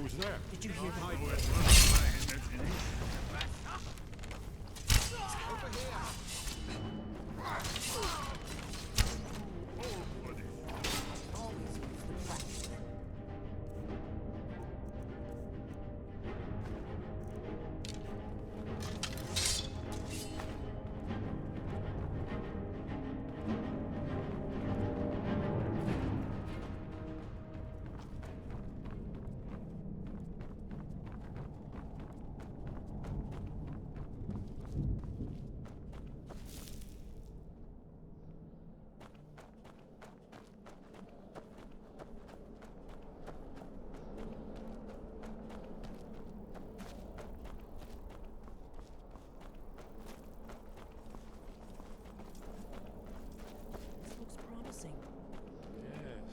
was that? Did you hear that? Over here.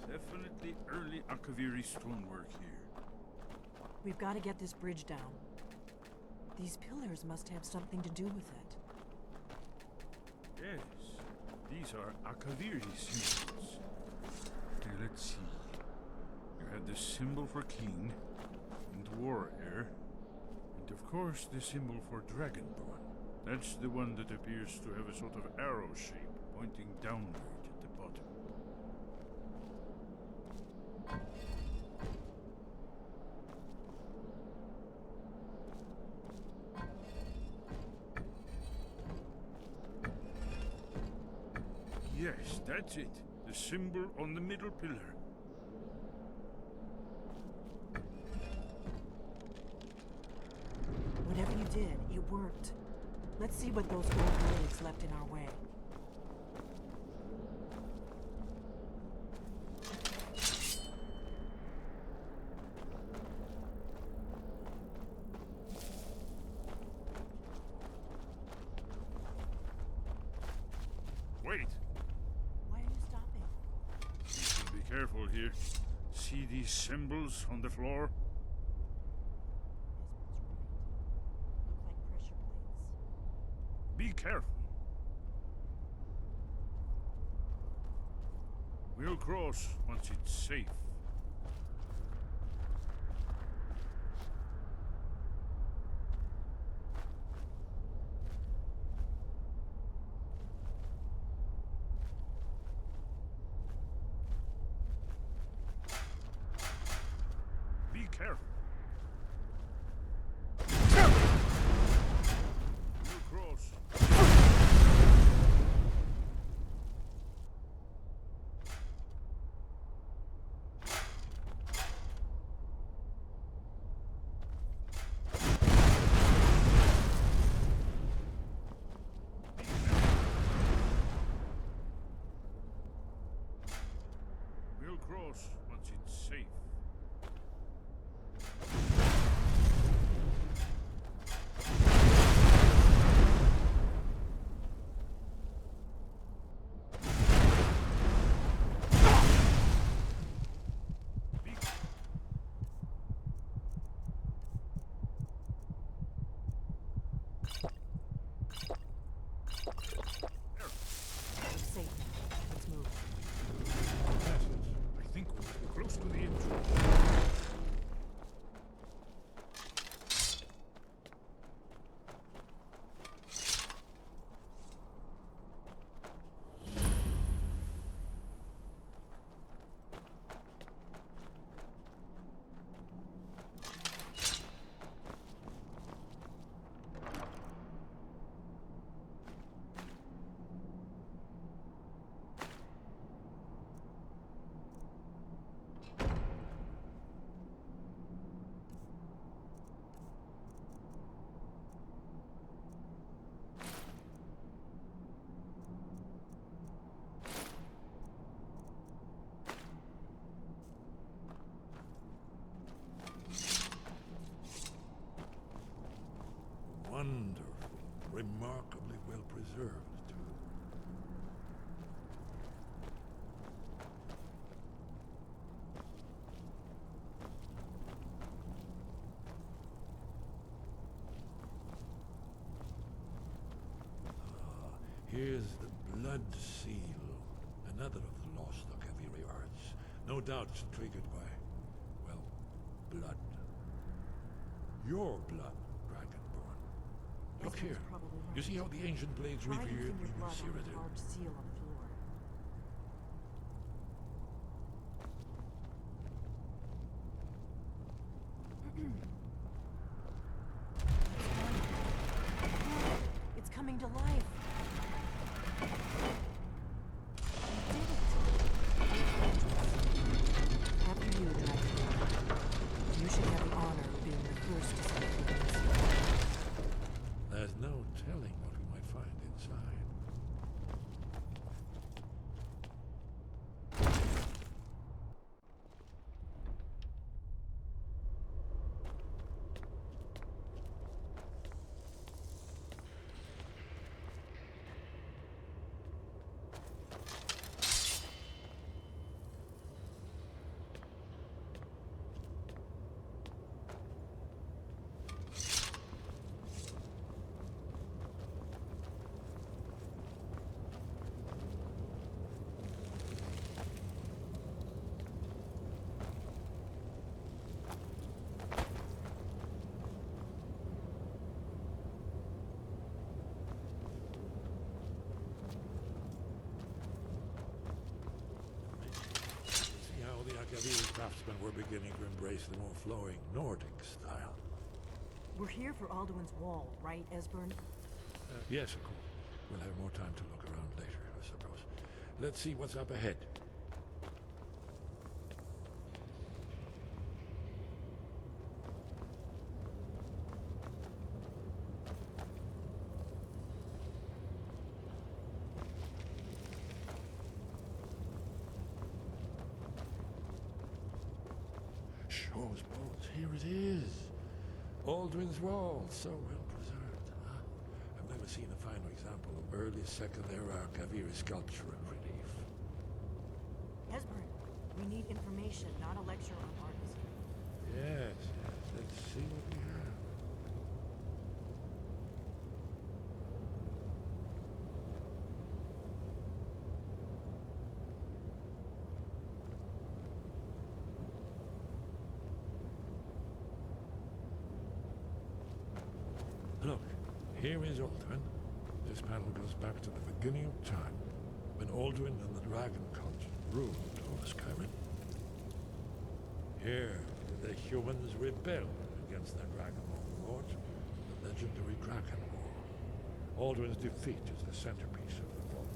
Definitely early Akaviri stonework here. We've got to get this bridge down. These pillars must have something to do with it. Yes, these are Akaviri symbols. Here, let's see. You had the symbol for king, and warrior, and of course the symbol for dragonborn. That's the one that appears to have a sort of arrow shape pointing downward at the bottom. Yes, that's it. The symbol on the middle pillar. Whatever you did, it worked. Let's see what those old relics left in our way. Wait! Why are you stopping? You should be careful here. See these symbols on the floor? Look like pressure plates. Be careful. We'll cross once it's safe. Be careful. We'll cross. We'll cross once it's safe. It's safe. Let's move. I think we're close to the entrance. Wonderful. Remarkably well preserved, too. Here's the blood seal, another of the lost Akaviri arts. No doubt triggered by, well, blood. Your blood, Dragonborn. Look Esmer's here. probably You right. see how the ancient blades Try revered using your even blood on the Cyrodiil? large seal on the floor. It's coming to life. You did it. After you, Dragon. You should have the honor of being the first to set foot in this place. There's no telling what we might find inside. See how the Akaviri craftsmen were beginning to embrace the more flowing Nordic style. We're here for Alduin's wall, right, Esbern? Yes, of course. We'll have more time to look around later, I suppose. Let's see what's up ahead. Shaw's bones, here it is. Alduin's Wall, so well preserved. Huh? I've never seen a finer example of early Second Era Kaviri sculpture and relief. Esbern, we need information, not a lecture on arts. Yes, yes, let's see what we have. Look, here is Alduin. This panel goes back to the beginning of time, when Alduin and the Dragon Cult ruled over Skyrim. Here, the humans rebelled against their dragon overlord, the legendary Dragon War. Alduin's defeat is the centerpiece of the vault.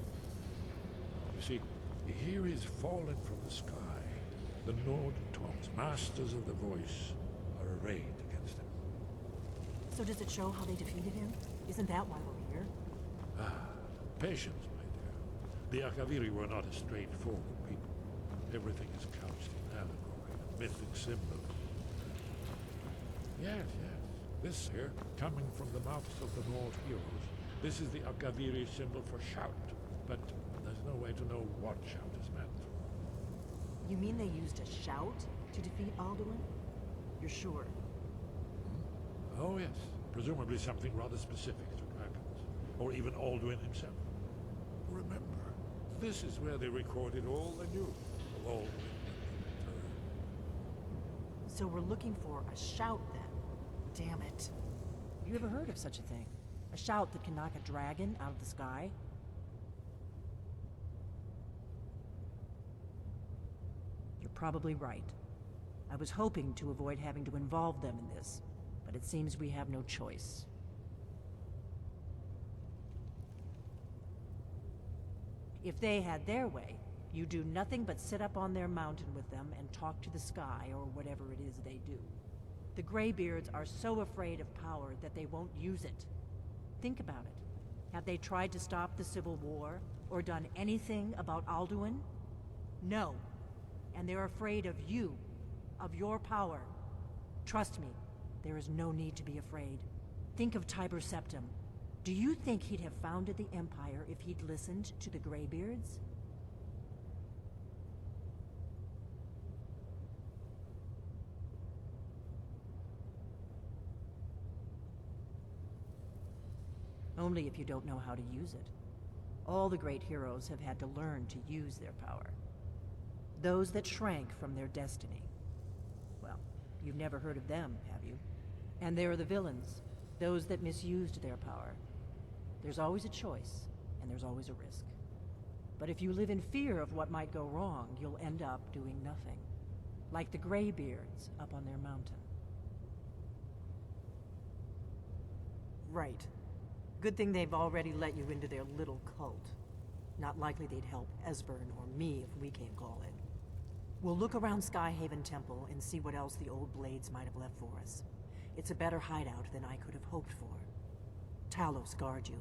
You see, here is fallen from the sky. The Nord Tongs, masters of the voice, are arrayed against him. So does it show how they defeated him? Isn't that why we're here? Patience, my dear. The Akaviri were not a straightforward people. Everything is couched in allegory and mythic symbols. Yes, yes. This here, coming from the mouths of the Nord heroes, this is the Akaviri symbol for shout. But there's no way to know what shout is meant. You mean they used a shout to defeat Alduin? You're sure? Oh, yes. Presumably something rather specific to dragons. Or even Alduin himself. Remember, this is where they recorded all they knew of Alduin and the return. So we're looking for a shout then. Damn it. You ever heard of such a thing? A shout that can knock a dragon out of the sky? You're probably right. I was hoping to avoid having to involve them in this, but it seems we have no choice. If they had their way, you do nothing but sit up on their mountain with them and talk to the sky or whatever it is they do. The Greybeards are so afraid of power that they won't use it. Think about it. Have they tried to stop the Civil War or done anything about Alduin? No. And they're afraid of you, of your power. Trust me, there is no need to be afraid. Think of Tiber Septim. Do you think he'd have founded the Empire if he'd listened to the Greybeards? Only if you don't know how to use it. All the great heroes have had to learn to use their power. Those that shrank from their destiny. Well, you've never heard of them, have you? And there are the villains, those that misused their power. There's always a choice, and there's always a risk. But if you live in fear of what might go wrong, you'll end up doing nothing. Like the Greybeards up on their mountain. Right. Good thing they've already let you into their little cult. Not likely they'd help Esbern or me if we came calling. We'll look around Skyhaven Temple and see what else the old Blades might have left for us. It's a better hideout than I could have hoped for. Talos guard you.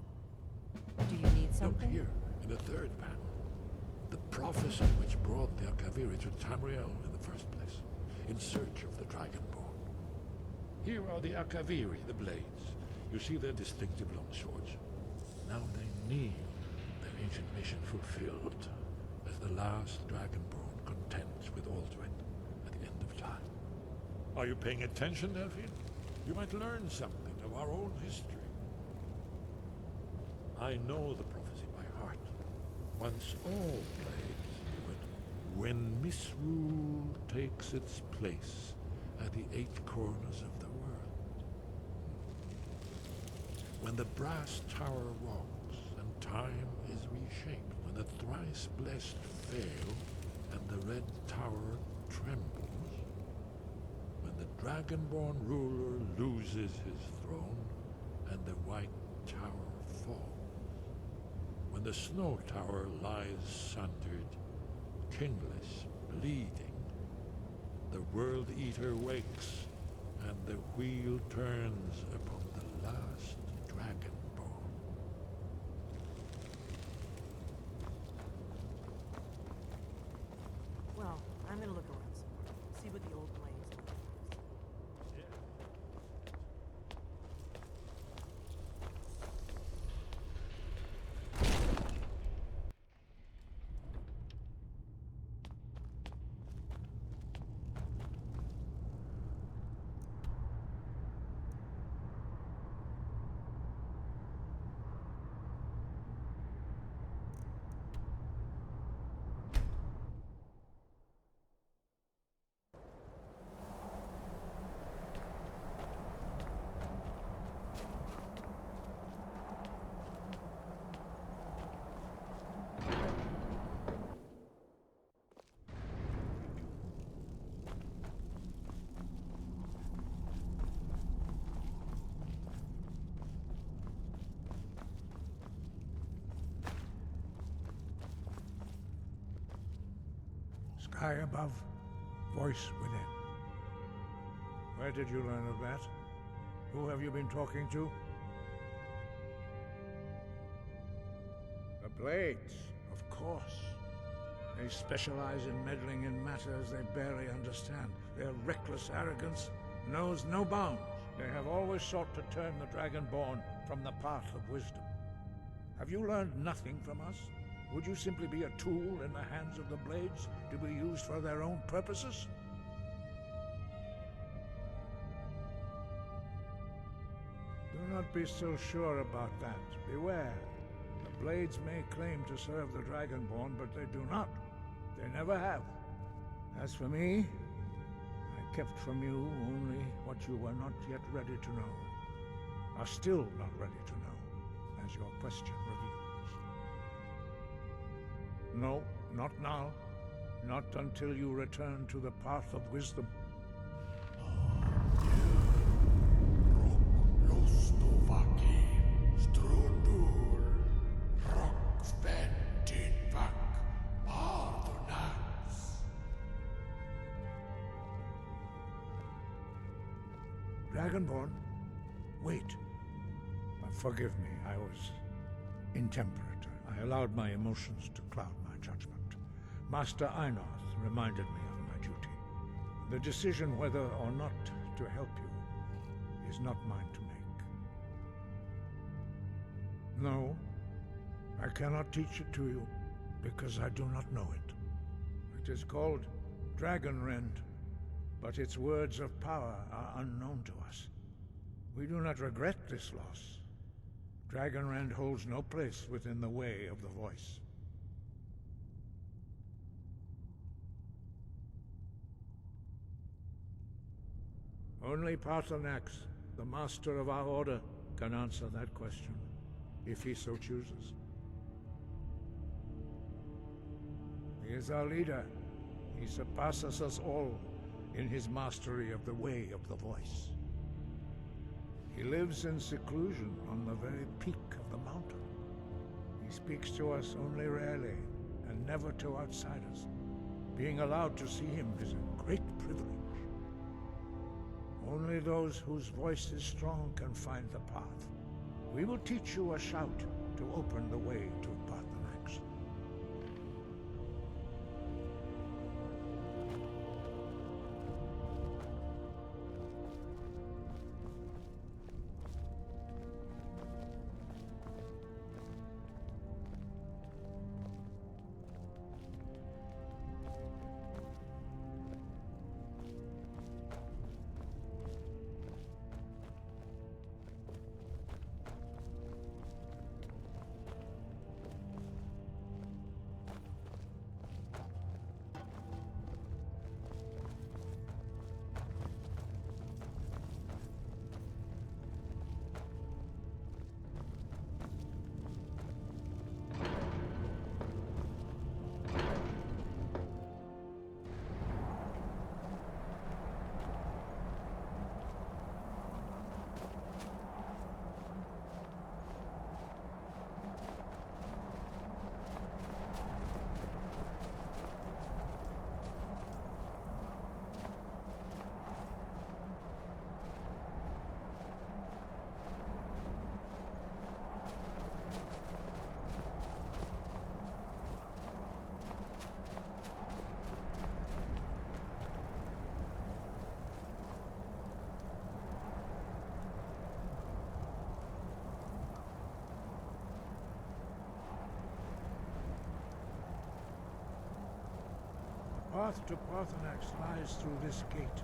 Do you need Look something? here, in the third panel. The prophecy which brought the Akaviri to Tamriel in the first place, in search of the Dragonborn. Here are the Akaviri, the Blades. You see their distinctive long swords. Now they need their ancient mission fulfilled, as the last Dragonborn contends with Aldrin at the end of time. Are you paying attention, Delphine? You might learn something of our own history. I know the prophecy by heart. Once all blades knew it. When misrule takes its place at the 8 corners of the world. When the brass tower rocks and time is reshaped. When the thrice blessed fail and the red tower trembles. When the Dragonborn ruler loses his throne and the white tower falls. When the snow tower lies sundered, kingless, bleeding, the World Eater wakes, and the wheel turns upon the last Dragonborn. Well, I'm gonna look around some more. See what the old Blades look like. Sky above, voice within. Where did you learn of that? Who have you been talking to? The Blades, of course. They specialize in meddling in matters they barely understand. Their reckless arrogance knows no bounds. They have always sought to turn the Dragonborn from the path of wisdom. Have you learned nothing from us? Would you simply be a tool in the hands of the Blades to be used for their own purposes? Do not be so sure about that. Beware. The Blades may claim to serve the Dragonborn, but they do not. They never have. As for me, I kept from you only what you were not yet ready to know. Are still not ready to know, as your question reveals. No, not now. Not until you return to the path of wisdom. Dragonborn? Wait. Forgive me, I was intemperate. I allowed my emotions to cloud my judgment. Master Einoth reminded me of my duty. The decision whether or not to help you is not mine to make. No, I cannot teach it to you because I do not know it. It is called Dragonrend, but its words of power are unknown to us. We do not regret this loss. Dragonrend holds no place within the way of the voice. Only Paarthurnax, The master of our order can answer that question, if he so chooses. He is our leader. He surpasses us all in his mastery of the way of the voice. He lives in seclusion on the very peak of the mountain. He speaks to us only rarely, and never to outsiders. Being allowed to see him is a great privilege. Only those whose voice is strong can find the path. We will teach you a shout to open the way to Parthenax. The path to Parthenax lies through this gate.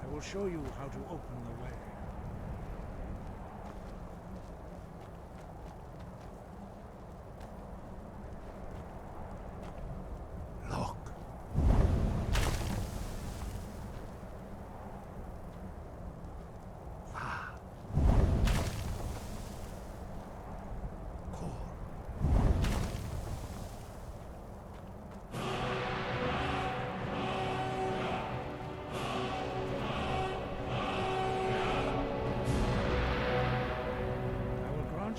I will show you how to open the way. Look. Ah. Cool.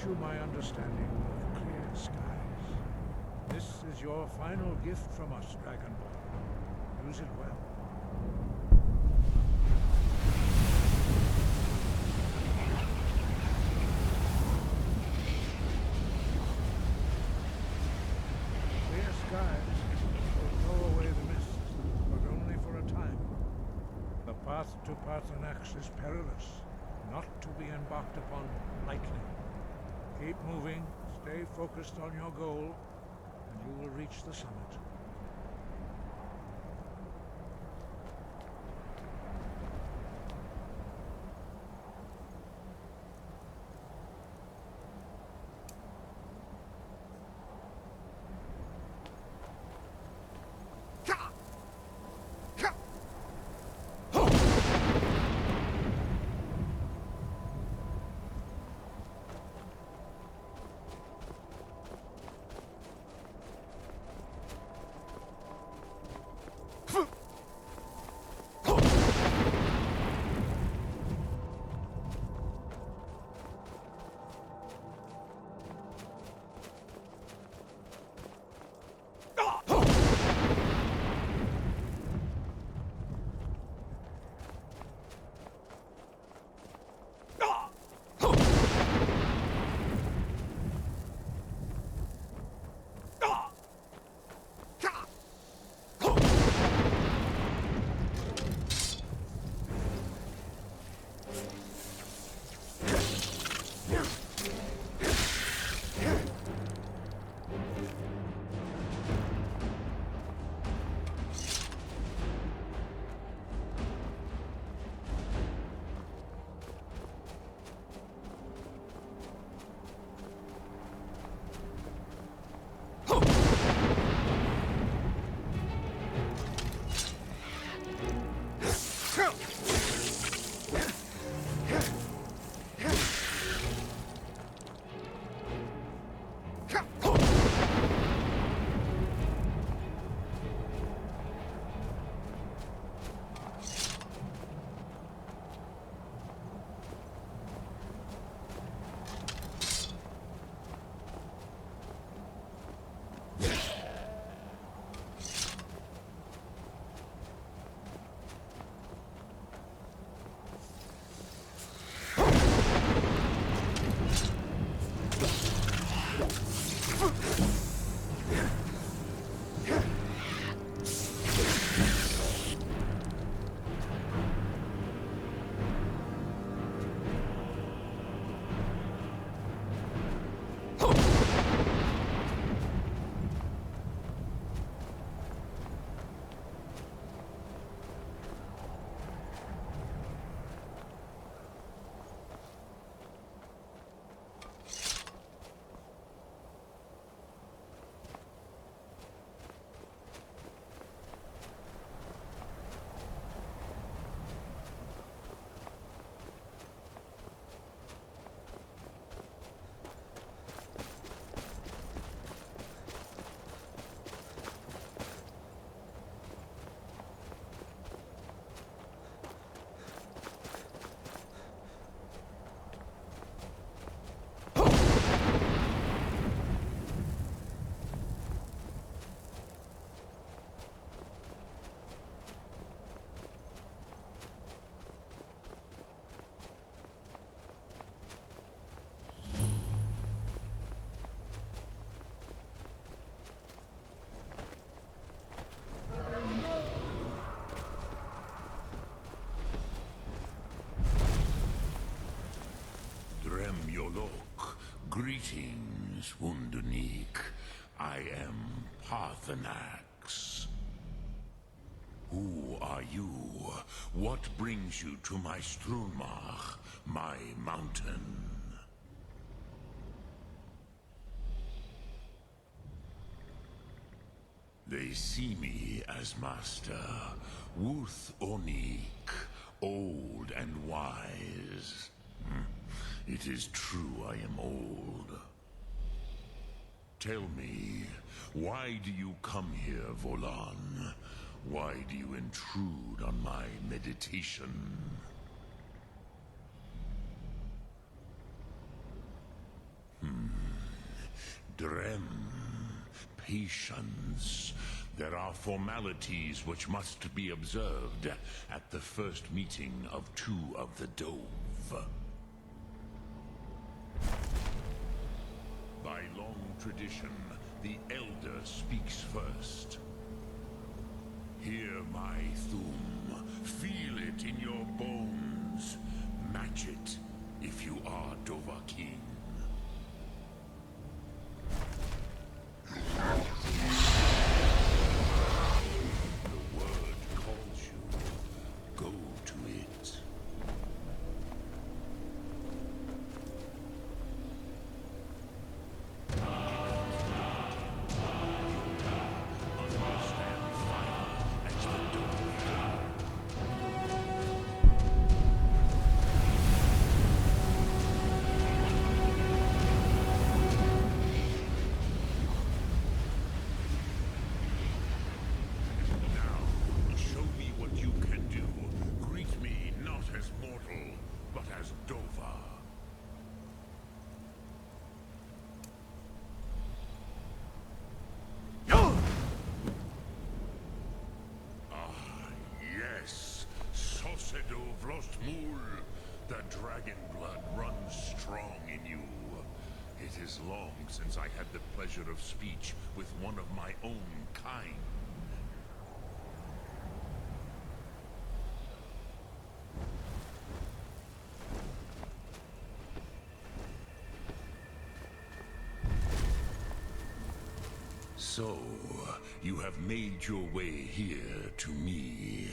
You my understanding of clear skies. This is your final gift from us, Dragonborn. Use it well. Clear skies will blow away the mist, but only for a time. The path to Parthenax is perilous, not to be embarked upon lightly. Keep moving, stay focused on your goal, and you will reach the summit. Volok. Greetings, Wunderneek. I am Parthenax. Who are you? What brings you to my Strulmach, my mountain? They see me as master, Wuth Onik, old and wise. It is true I am old. Tell me, why do you come here, Volan? Why do you intrude on my meditation? Drem. Patience. There are formalities which must be observed at the first meeting of two of the Dove. By long tradition, the Elder speaks first. Hear my Thum. Feel it in your bones. Match it if you are Dovahkiin. The word calls you. Go to it. Understand fire as the Dove. Now, show me what you can do. Greet me not as mortal, but as Dova. Yes, Sosedo Vlostmul. The dragon blood runs strong in you. It is long since I had the pleasure of speech with one of my own kind. So, you have made your way here to me.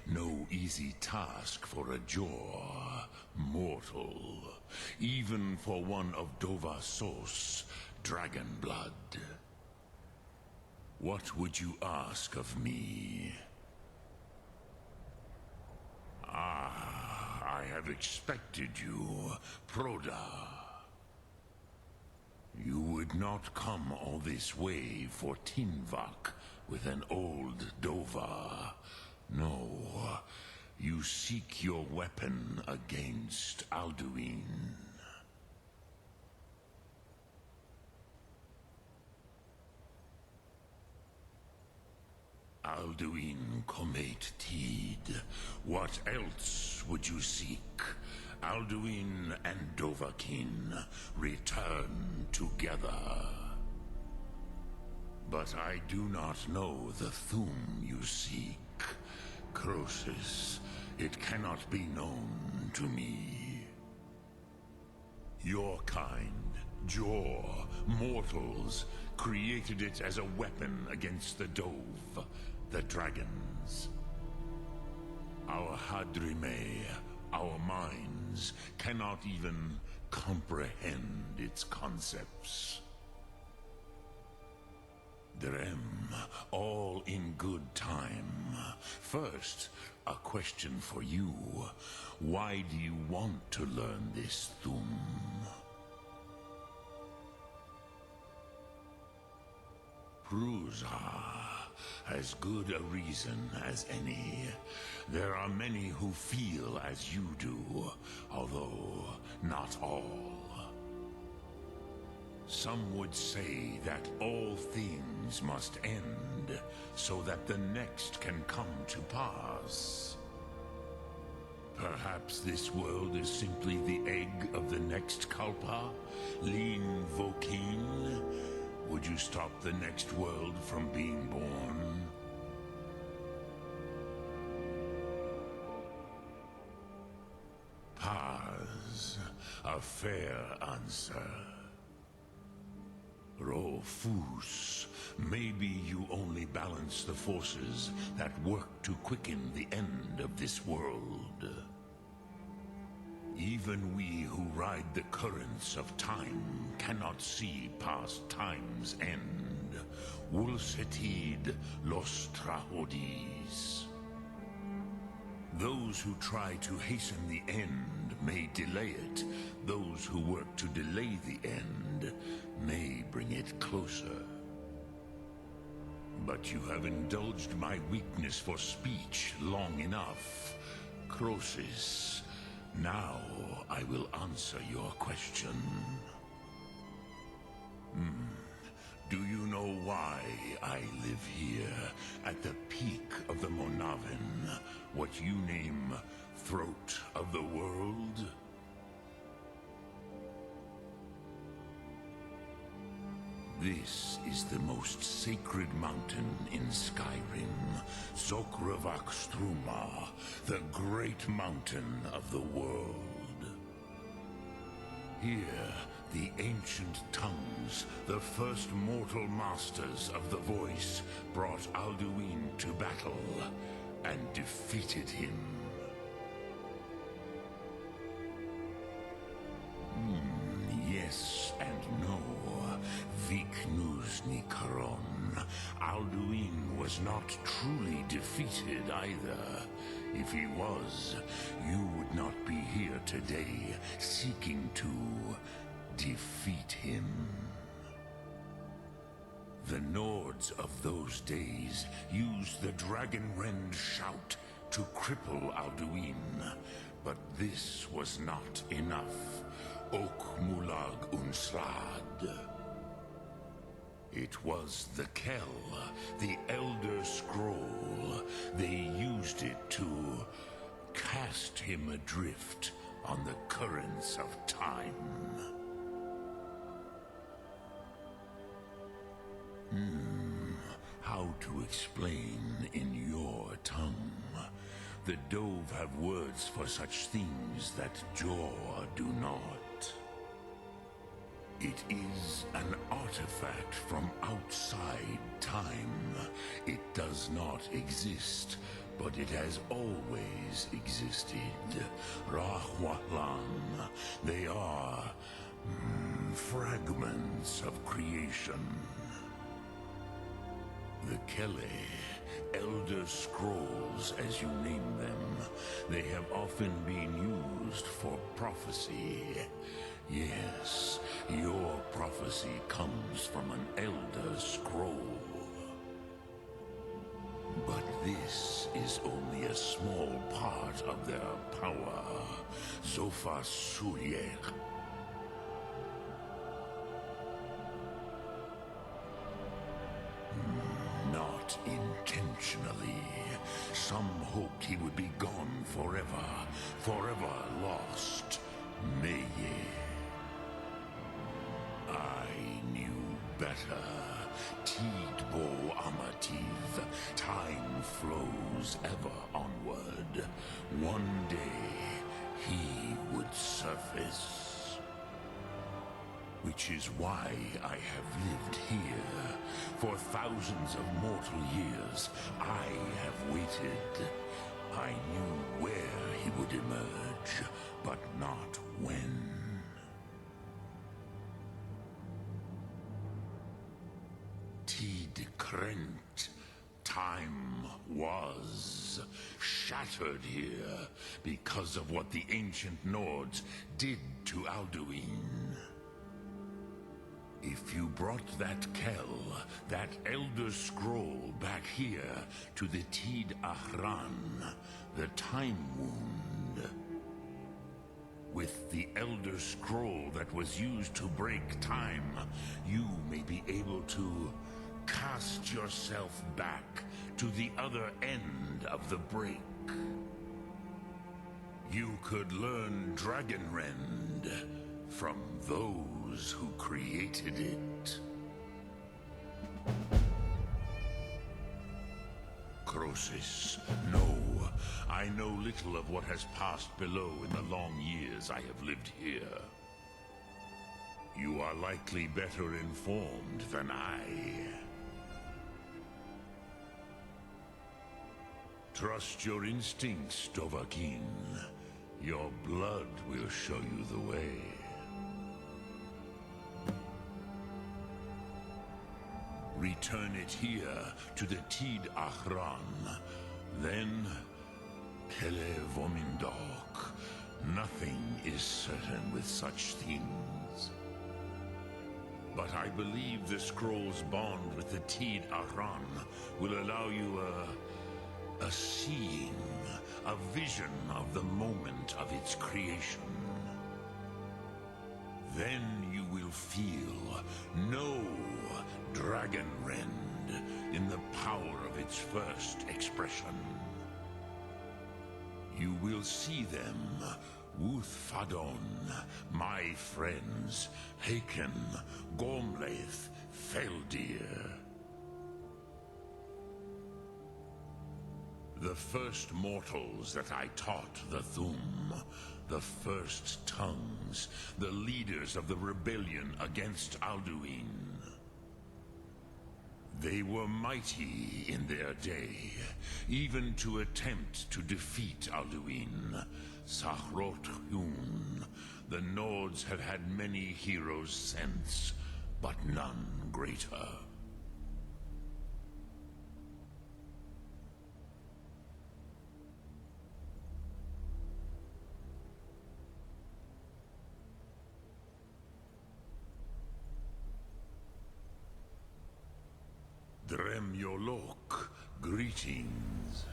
No easy task for a Jor, mortal. Even for one of Dovasos, dragon blood. What would you ask of me? I have expected you, Proda. You would not come all this way for Tinvak with an old Dova. No, you seek your weapon against Alduin. Alduin Comet Tid. What else would you seek? Alduin and Dovahkiin return together. But I do not know the Thum you seek. Croesus, it cannot be known to me. Your kind, Jor, mortals, created it as a weapon against the Dove, the dragons. Our Hadrime, our minds, cannot even comprehend its concepts. Drem, all in good time. First, a question for you. Why do you want to learn this Thum? Prusa, as good a reason as any. There are many who feel as you do, although not all. Some would say that all things must end, so that the next can come to pass. Perhaps this world is simply the egg of the next Kalpa, Lin Vokin. Would you stop the next world from being born? Paz, a fair answer. Rofus, maybe you only balance the forces that work to quicken the end of this world. Even we who ride the currents of time cannot see past time's end. Wulsetid los trahodis. Those who try to hasten the end may delay it. Those who work to delay the end may bring it closer. But you have indulged my weakness for speech long enough. Croesus, now I will answer your question. Do you know why I live here, at the peak of the Monavin, what you name Throat of the World? This is the most sacred mountain in Skyrim, Zokravakstruma, the great mountain of the world. Here, the ancient tongues, the first mortal masters of the voice, brought Alduin to battle and defeated him. Yes and no. Viknusni Karon. Alduin was not truly defeated either. If he was, you would not be here today seeking to defeat him. The Nords of those days used the Dragonrend shout to cripple Alduin, but this was not enough. Ok Mulag Unsrad. It was the Kell, the Elder Scroll. They used it to cast him adrift on the currents of time. How to explain in your tongue? The Dove have words for such things that Jor do not. It is an artifact from outside time. It does not exist, but it has always existed. Rahwalan. They are fragments of creation. The Kele, Elder Scrolls as you name them, they have often been used for prophecy. Yes, your prophecy comes from an Elder Scroll. But this is only a small part of their power. Zofa Suryek. Not intentionally. Some hoped he would be gone forever, forever lost. Meye. I knew better. Tidbo Amativ. Time flows ever onward. One day, he would surface. Which is why I have lived here. For thousands of mortal years, I have waited. I knew where he would emerge, but not when. Tid Krent. Time was shattered here because of what the ancient Nords did to Alduin. If you brought that Kell, that Elder Scroll back here to the Tid Ahran, the Time Wound, with the Elder Scroll that was used to break time, you may be able to cast yourself back to the other end of the break. You could learn Dragonrend from those who created it. Croesus, no. I know little of what has passed below in the long years I have lived here. You are likely better informed than I. Trust your instincts, Dovahkiin. Your blood will show you the way. Return it here to the Tid Ahran. Then, Kele Vomindok. Nothing is certain with such things. But I believe the scroll's bond with the Tid Ahran will allow you a seeing, a vision of the moment of its creation. Then you will feel, know Dragonrend in the power of its first expression. You will see them, Wuthfadon, my friends, Haken, Gormlaith, Feldir. The first mortals that I taught the Thum, the first tongues, the leaders of the rebellion against Alduin. They were mighty in their day, even to attempt to defeat Alduin. Sahrot Hun, the Nords have had many heroes since, but none greater. Dremyolok, greetings.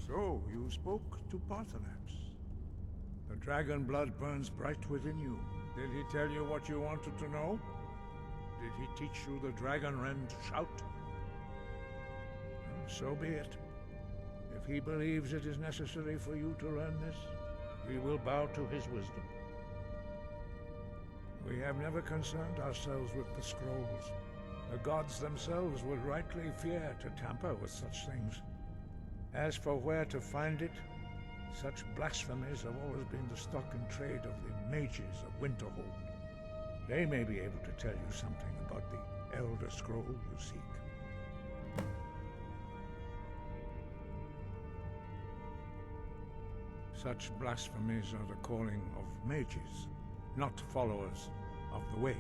So, you spoke to Paarthurnax. The dragon blood burns bright within you. Did he tell you what you wanted to know? Did he teach you the Dragonrend shout? So be it. If he believes it is necessary for you to learn this, we will bow to his wisdom. We have never concerned ourselves with the scrolls. The gods themselves would rightly fear to tamper with such things. As for where to find it, such blasphemies have always been the stock and trade of the mages of Winterhold. They may be able to tell you something about the Elder Scroll you seek. Such blasphemies are the calling of mages, not followers of the Way.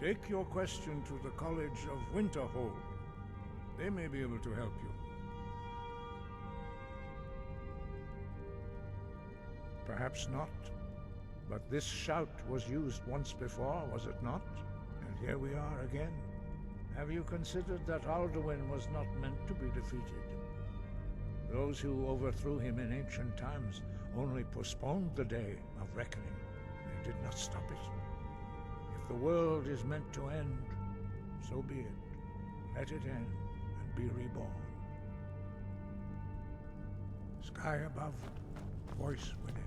Take your question to the College of Winterhold. They may be able to help you. Perhaps not. But this shout was used once before, was it not? And here we are again. Have you considered that Alduin was not meant to be defeated? Those who overthrew him in ancient times only postponed the day of reckoning. They did not stop it. If the world is meant to end, so be it. Let it end and be reborn. Sky above, voice within.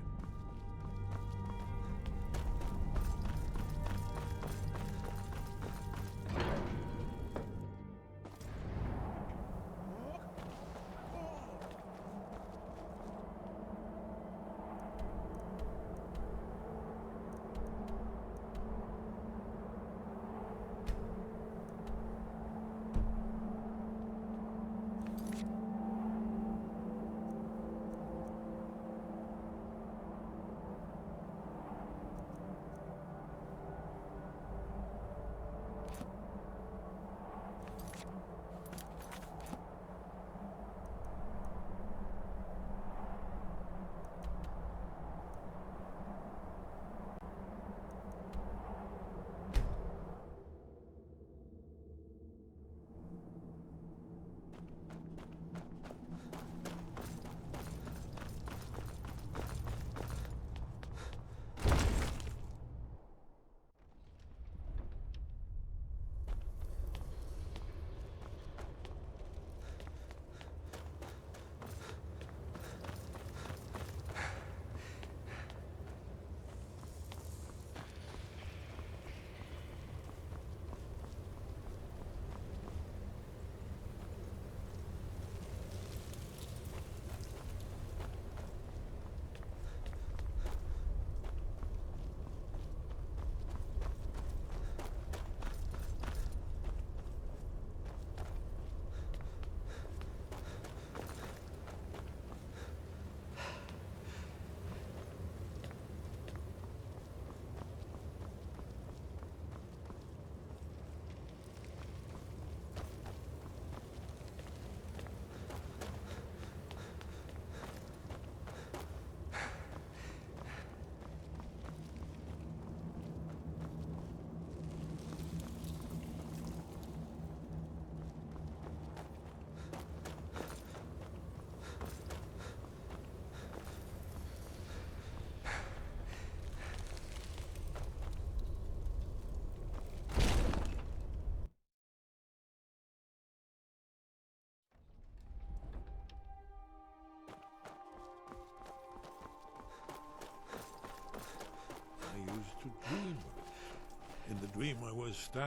team I was you're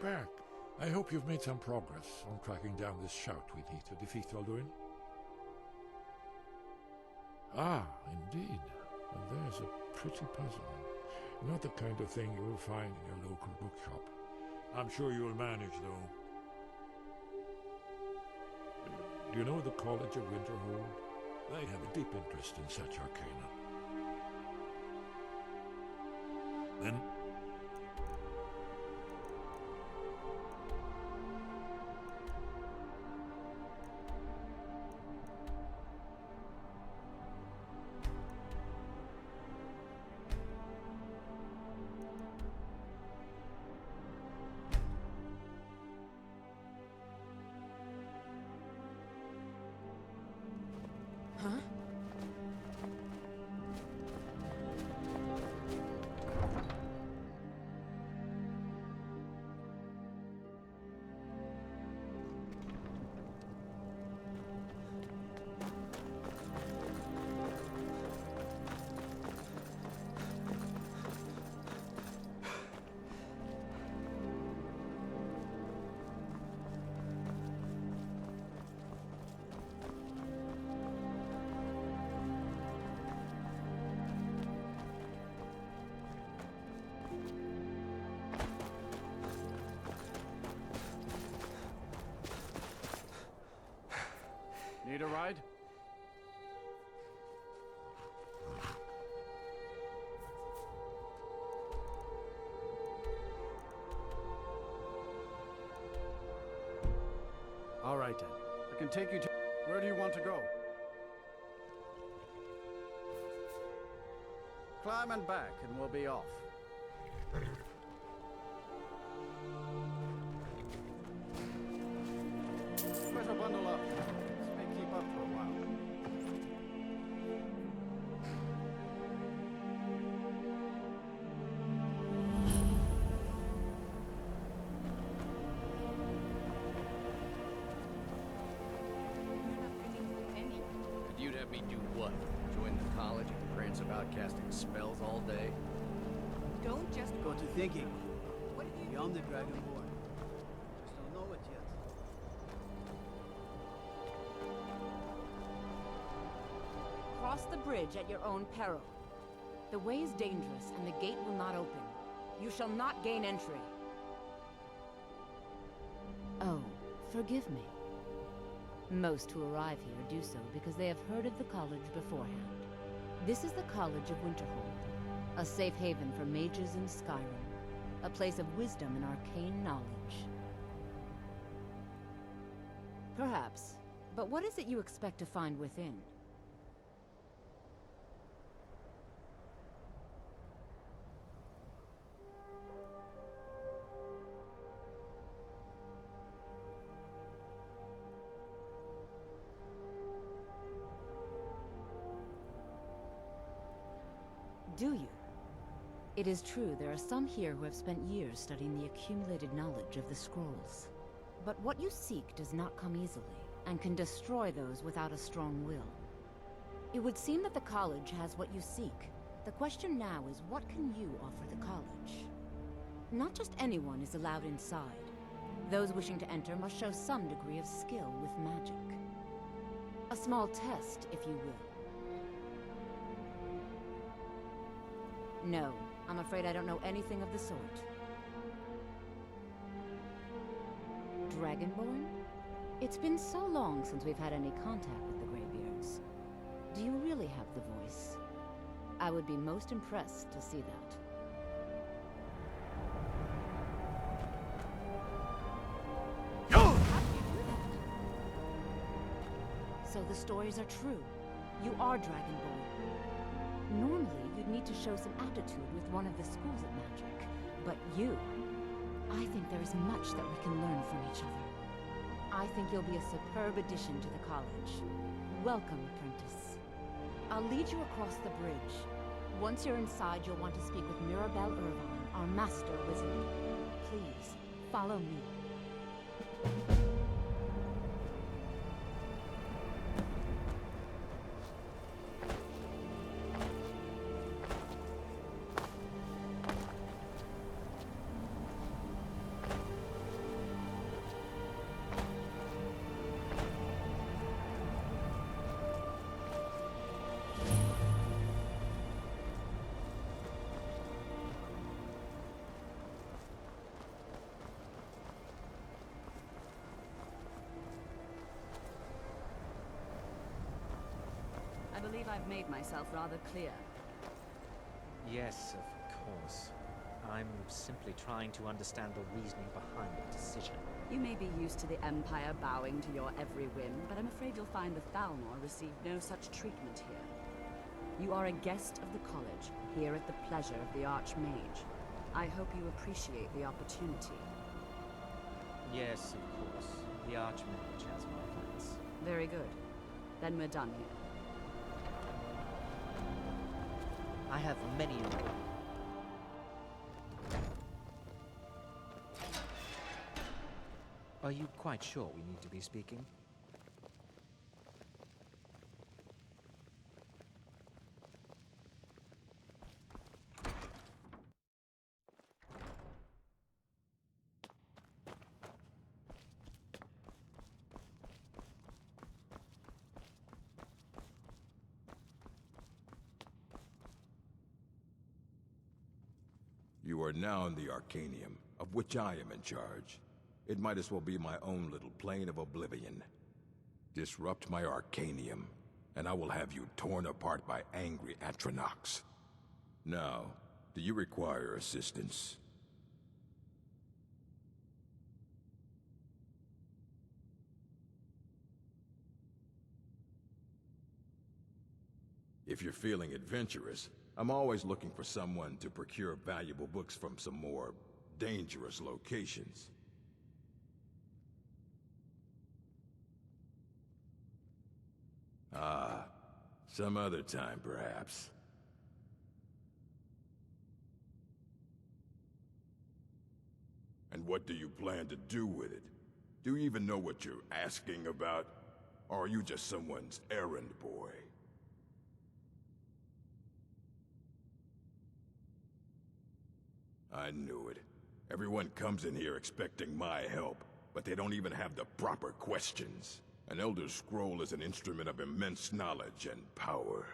back. I hope you've made some progress on tracking down this shout we need to defeat Alduin. Indeed. And there's a pretty puzzle. Not the kind of thing you'll find in your local bookshop. I'm sure you'll manage, though. Do you know the College of Winterhold? They have a deep interest in such arcana. Then... Huh? Need a ride? All right, then. I can take you to... Where do you want to go? Climb and back, and we'll be off. Better bundle up. This may keep up for a while. And you'd have me do what? Join the college and prance about casting spells all day? Don't just Got to thinking. What did you Beyond the Dragonborn. Just don't know it yet. Cross the bridge at your own peril. The way is dangerous, and the gate will not open. You shall not gain entry. Oh, forgive me. Most who arrive here do so because they have heard of the college beforehand. This is the College of Winterhold, a safe haven for mages in Skyrim, a place of wisdom and arcane knowledge. Perhaps, but what is it you expect to find within? Do you? It is true there are some here who have spent years studying the accumulated knowledge of the scrolls. But what you seek does not come easily, and can destroy those without a strong will. It would seem that the college has what you seek. The question now is, what can you offer the college? Not just anyone is allowed inside. Those wishing to enter must show some degree of skill with magic. A small test, if you will. No, I'm afraid I don't know anything of the sort. Dragonborn? It's been so long since we've had any contact with the Greybeards. Do you really have the voice? I would be most impressed to see that. How did you do that? So the stories are true. You are Dragonborn. Normally, you'd need to show some aptitude with one of the schools of magic. But you... I think there is much that we can learn from each other. I think you'll be a superb addition to the college. Welcome, apprentice. I'll lead you across the bridge. Once you're inside, you'll want to speak with Mirabelle Irvine, our master wizard. Please, follow me. believe I've made myself rather clear. Yes, of course. I'm simply trying to understand the reasoning behind the decision. You may be used to the Empire bowing to your every whim, but I'm afraid you'll find the Thalmor receive no such treatment here. You are a guest of the college, here at the pleasure of the Archmage. I hope you appreciate the opportunity. Yes, of course. The Archmage has my thanks. Very good. Then we're done here. I have many... Are you quite sure we need to be speaking? You are now in the Arcanium, of which I am in charge. It might as well be my own little plane of oblivion. Disrupt my Arcanium, and I will have you torn apart by angry Atronachs. Now, do you require assistance? If you're feeling adventurous, I'm always looking for someone to procure valuable books from some more dangerous locations. Ah, some other time, perhaps. And what do you plan to do with it? Do you even know what you're asking about? Or are you just someone's errand boy? I knew it. Everyone comes in here expecting my help, but they don't even have the proper questions. An Elder Scroll is an instrument of immense knowledge and power.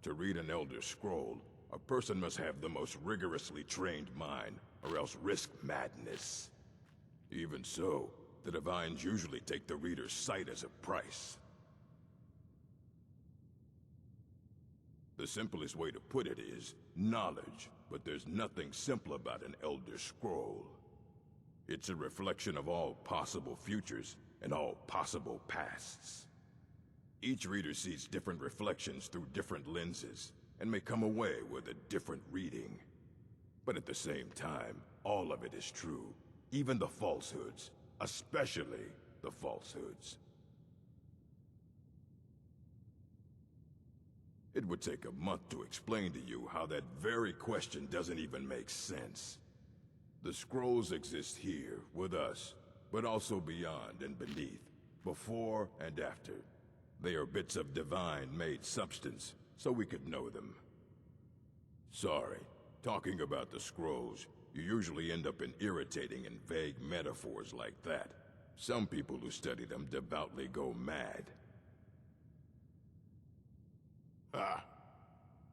To read an Elder Scroll, a person must have the most rigorously trained mind, or else risk madness. Even so, the Divines usually take the reader's sight as a price. The simplest way to put it is knowledge, but there's nothing simple about an Elder Scroll. It's a reflection of all possible futures and all possible pasts. Each reader sees different reflections through different lenses, and may come away with a different reading. But at the same time, all of it is true, even the falsehoods, especially the falsehoods. It would take a month to explain to you how that very question doesn't even make sense. The scrolls exist here, with us, but also beyond and beneath, before and after. They are bits of divine-made substance, so we could know them. Sorry, talking about the scrolls, you usually end up in irritating and vague metaphors like that. Some people who study them devoutly go mad. Ah,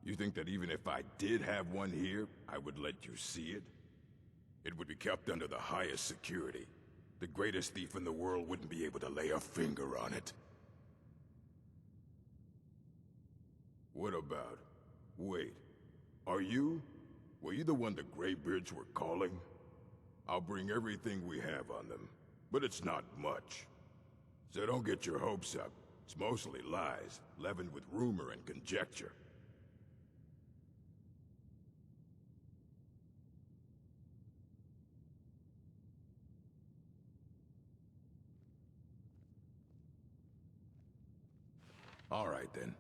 you think that even if I did have one here, I would let you see it? It would be kept under the highest security. The greatest thief in the world wouldn't be able to lay a finger on it. What about... Wait, were you the one the Greybeards were calling? I'll bring everything we have on them, but it's not much. So don't get your hopes up. It's mostly lies, leavened with rumor and conjecture. All right, then.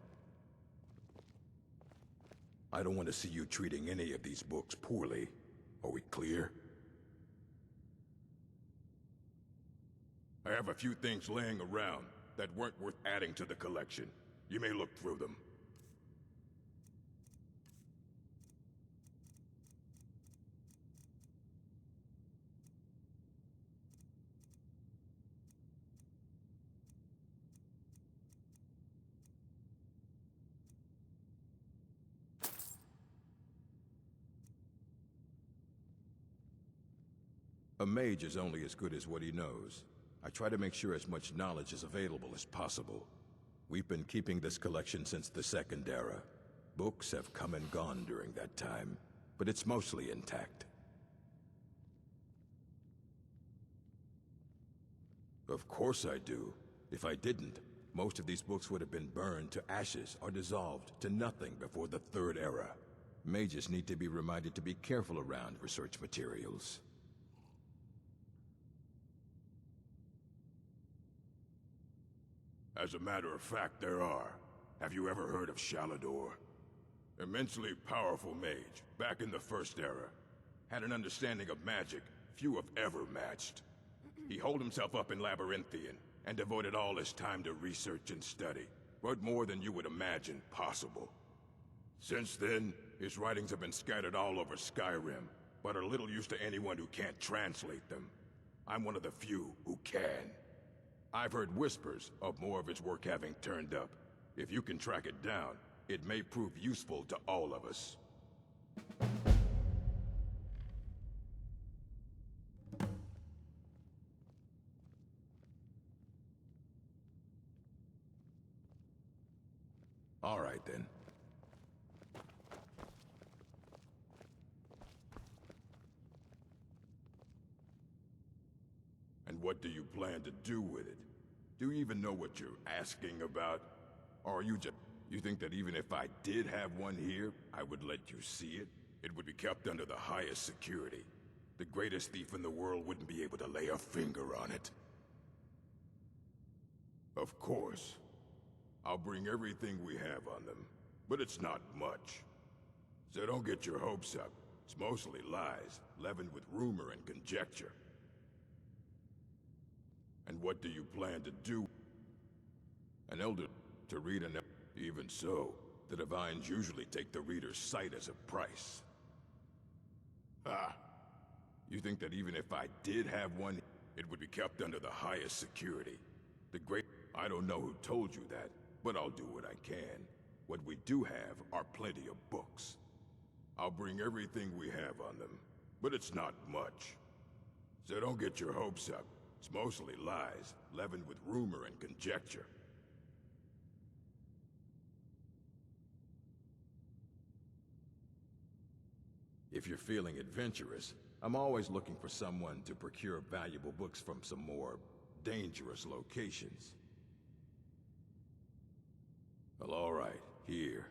I don't want to see you treating any of these books poorly. Are we clear? I have a few things laying around that weren't worth adding to the collection. You may look through them. A mage is only as good as what he knows. I try to make sure as much knowledge is available as possible. We've been keeping this collection since the Second Era. Books have come and gone during that time, but it's mostly intact. Of course I do. If I didn't, most of these books would have been burned to ashes or dissolved to nothing before the Third Era. Mages need to be reminded to be careful around research materials. As a matter of fact, there are. Have you ever heard of Shalador? Immensely powerful mage, back in the First Era. Had an understanding of magic few have ever matched. He holed himself up in Labyrinthian, and devoted all his time to research and study, but more than you would imagine possible. Since then, his writings have been scattered all over Skyrim, but are little use to anyone who can't translate them. I'm one of the few who can. I've heard whispers of more of his work having turned up. If you can track it down, it may prove useful to all of us. All right, then. And what do you plan to do with it? Do you even know what you're asking about? Or are you just... You think that even if I did have one here, I would let you see it? It would be kept under the highest security. The greatest thief in the world wouldn't be able to lay a finger on it. Of course. I'll bring everything we have on them, but it's not much. So don't get your hopes up. It's mostly lies, leavened with rumor and conjecture. And what do you plan to do? An elder to read an... Even so, the Divines usually take the reader's sight as a price. Ah. You think that even if I did have one, it would be kept under the highest security? The great... I don't know who told you that, but I'll do what I can. What we do have are plenty of books. I'll bring everything we have on them, but it's not much. So don't get your hopes up. It's mostly lies, leavened with rumor and conjecture. If you're feeling adventurous, I'm always looking for someone to procure valuable books from some more dangerous locations. Well, all right, here.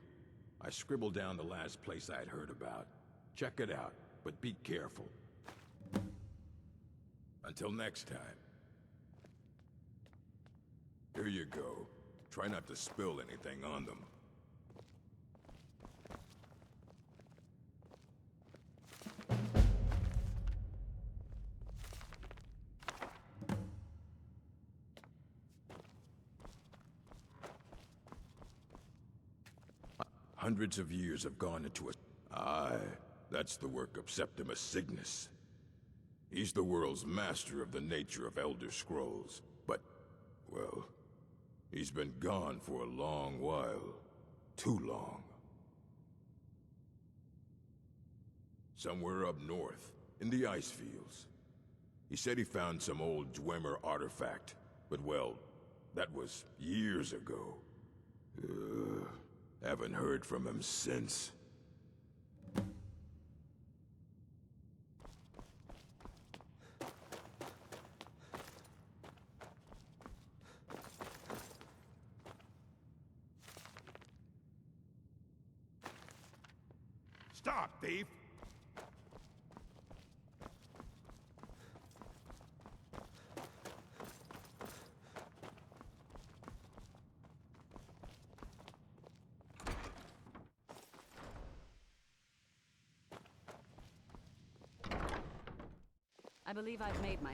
I scribbled down the last place I'd heard about. Check it out, but be careful. Until next time. Here you go. Try not to spill anything on them. Hundreds of years have gone into it. Aye, that's the work of Septimus Cygnus. He's the world's master of the nature of Elder Scrolls, but, well, he's been gone for a long while. Too long. Somewhere up north, in the ice fields. He said he found some old Dwemer artifact, but well, that was years ago. Haven't heard from him since. Stop, thief! I believe I've made my